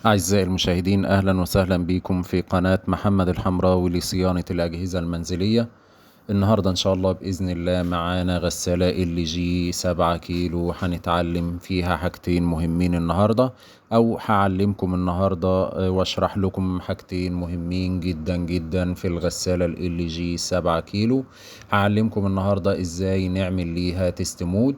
أعزائي المشاهدين، أهلا وسهلا بكم في قناة محمد الحمراوي لصيانة الأجهزة المنزلية. النهاردة إن شاء الله بإذن الله معانا غسالة LG 7 كيلو، هنتعلم فيها حاجتين مهمين النهاردة، أو هعلمكم النهاردة واشرح لكم حاجتين مهمين جدا جدا في الغسالة LG 7 كيلو. هعلمكم النهاردة إزاي نعمل ليها تيست مود،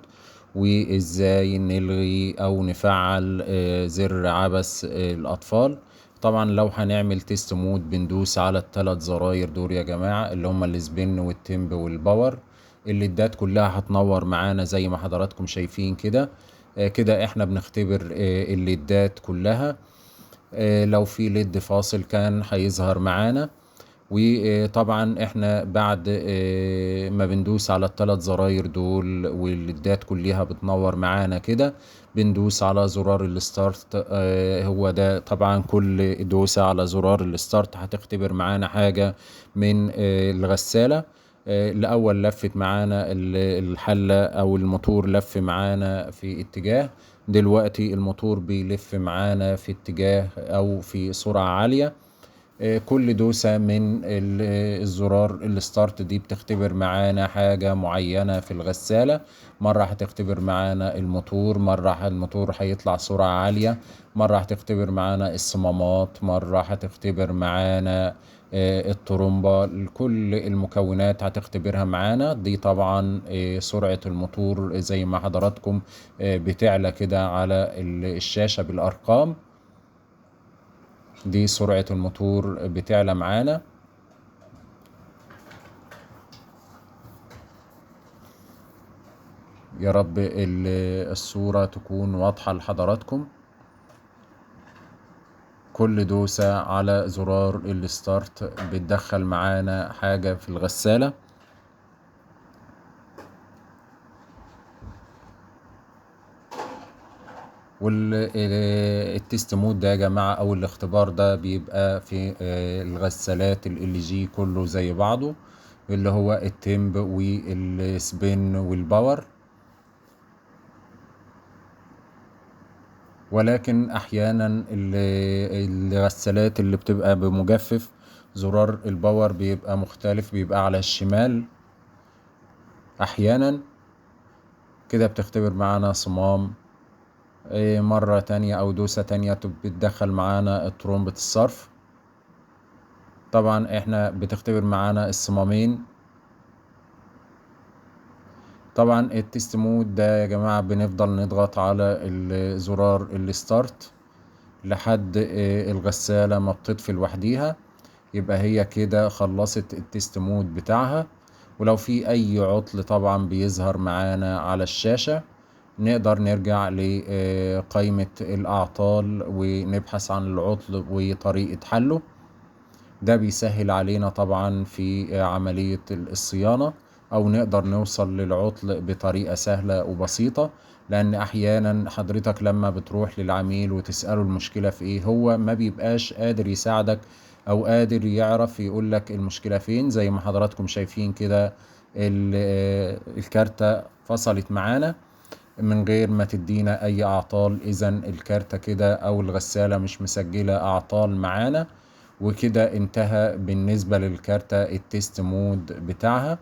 وازاي نلغي او نفعل زر عبس الاطفال. طبعا لو هنعمل تيست مود بندوس على الثلاث زراير دول يا جماعة، اللي هما السبين والتمب والباور. الليدات كلها هتنور معانا زي ما حضراتكم شايفين كده. كده احنا بنختبر الليدات كلها. لو في ليد فاصل كان هيظهر معانا. وطبعا احنا بعد ما بندوس على الثلاث زراير دول والليدات كلها بتنور معانا كده، بندوس على زرار الستارت. هو ده طبعا كل دوسة على زرار الستارت هتختبر معانا حاجة من الغسالة. الأول لفت معانا الحلة أو الموتور لف معانا في اتجاه. دلوقتي الموتور بيلف معانا في اتجاه أو في سرعة عالية. كل دوسة من الزرار الستارت دي بتختبر معانا حاجة معينة في الغسالة. مرة هتختبر معانا الموتور، مرة الموتور هيطلع سرعة عالية، مرة هتختبر معانا الصمامات، مرة هتختبر معانا الطرمبة. كل المكونات هتختبرها معانا دي. طبعا سرعة الموتور زي ما حضراتكم بتعلى كده على الشاشة بالأرقام. دي سرعة الموتور بتعلى معانا. يا رب الصورة تكون واضحة لحضراتكم. كل دوسة على زرار الستارت بتدخل معانا حاجة في الغسالة. والتيست مود ده يا جماعة او الاختبار ده بيبقى في الغسالات LG كله زي بعضه، اللي هو التمب والسبين والباور. ولكن احيانا الغسالات اللي بتبقى بمجفف زرار الباور بيبقى مختلف، بيبقى على الشمال. احيانا كده بتختبر معانا صمام. مرة تانية او دوسة تانية بتدخل معانا ترومبة الصرف. طبعا احنا بتختبر معانا الصمامين. طبعا التيست مود ده يا جماعة بنفضل نضغط على زرار الستارت لحد الغسالة ما بتطفي لوحديها. يبقى هي كده خلصت التيست مود بتاعها. ولو في اي عطل طبعا بيظهر معانا على الشاشة، نقدر نرجع لقائمة الاعطال ونبحث عن العطل وطريقة حله. ده بيسهل علينا طبعا في عملية الصيانة، او نقدر نوصل للعطل بطريقة سهلة وبسيطة. لان احيانا حضرتك لما بتروح للعميل وتسأله المشكلة في ايه، هو ما بيبقاش قادر يساعدك او قادر يعرف يقولك المشكلة فين. زي ما حضراتكم شايفين كده الكارتة فصلت معانا من غير ما تدينا اي اعطال. اذا الكارتة كده او الغسالة مش مسجلة اعطال معانا. وكده انتهى بالنسبة للكارتة التيست مود بتاعها.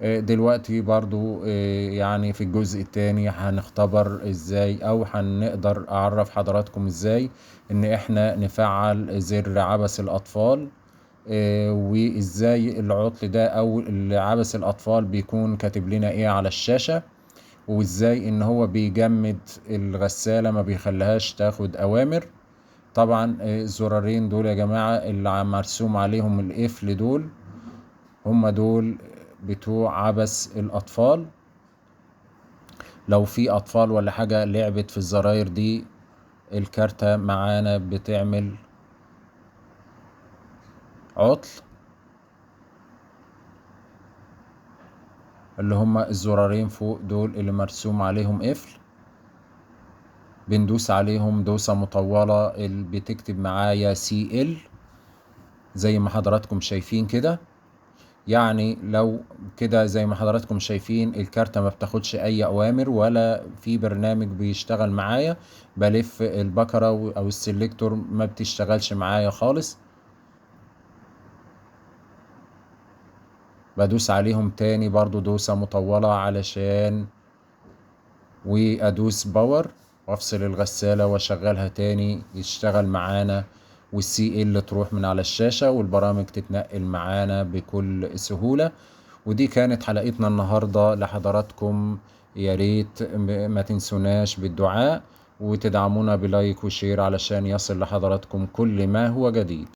دلوقتي برضو يعني في الجزء التاني هنختبر ازاي، او هنقدر اعرف حضراتكم ازاي ان احنا نفعل زر عبس الاطفال. وازاي العطل ده او عبس الاطفال بيكون كاتب لنا ايه على الشاشة. وازاي ان هو بيجمد الغسالة ما بيخليهاش تاخد اوامر. طبعا الزرارين دول يا جماعة اللي مرسوم عليهم القفل دول، هم دول بتوع عبس الأطفال. لو في أطفال ولا حاجة لعبت في الزراير دي، الكارتة معانا بتعمل عطل. اللي هم الزرارين فوق دول اللي مرسوم عليهم قفل، بندوس عليهم دوسة مطولة اللي بتكتب معايا CL زي ما حضراتكم شايفين كده. يعني لو كده زي ما حضراتكم شايفين الكارتة ما بتاخدش اي اوامر ولا في برنامج بيشتغل معايا، بلف البكرة او السلكتور ما بتشتغلش معايا خالص. بدوس عليهم تاني برضو دوسة مطولة علشان، وادوس باور وافصل الغسالة واشغلها تاني يشتغل معانا، والسي ال تروح من على الشاشة والبرامج تتنقل معانا بكل سهولة. ودي كانت حلقتنا النهاردة لحضراتكم. يا ريت ما تنسوناش بالدعاء وتدعمونا بلايك وشير علشان يصل لحضراتكم كل ما هو جديد.